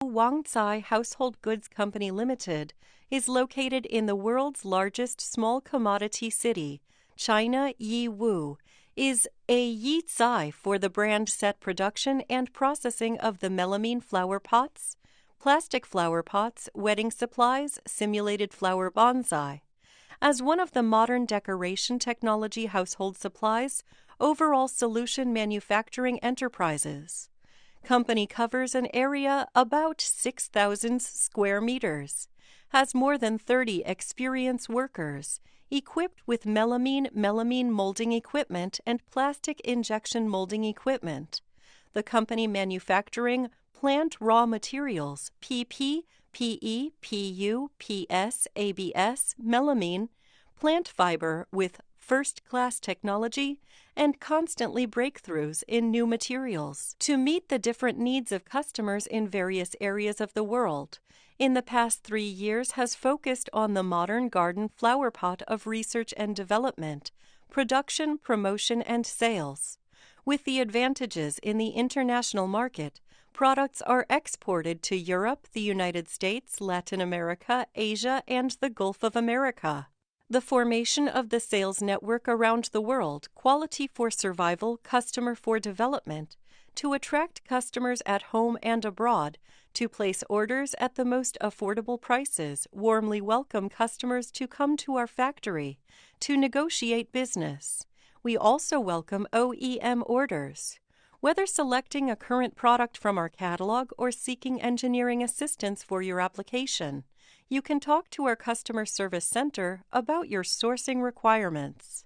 Yicai Household Goods Company Limited is located in the world's largest small commodity city, China. Yiwu is a Yicai for the brand set production and processing of the melamine flower pots, plastic flower pots, wedding supplies, simulated flower bonsai. As one of the modern decoration technology household supplies, overall solution manufacturing enterprises. Company covers an area about 6,000 square meters, has more than 30 experienced workers, equipped with melamine molding equipment and plastic injection molding equipment. The company manufacturing plant raw materials, PP, PE, PU, PS, ABS, melamine, plant fiber with first-class technology, and constantly breakthroughs in new materials to meet the different needs of customers in various areas of the world. In the past 3 years has focused on the modern garden flower pot of research and development, production, promotion, and sales. With the advantages in the international market, products are exported to Europe, the United States, Latin America, Asia, and the Gulf of America. The formation of the sales network around the world, quality for survival, customer for development, to attract customers at home and abroad, to place orders at the most affordable prices, warmly welcome customers to come to our factory, to negotiate business. We also welcome OEM orders. Whether selecting a current product from our catalog or seeking engineering assistance for your application, you can talk to our customer service center about your sourcing requirements.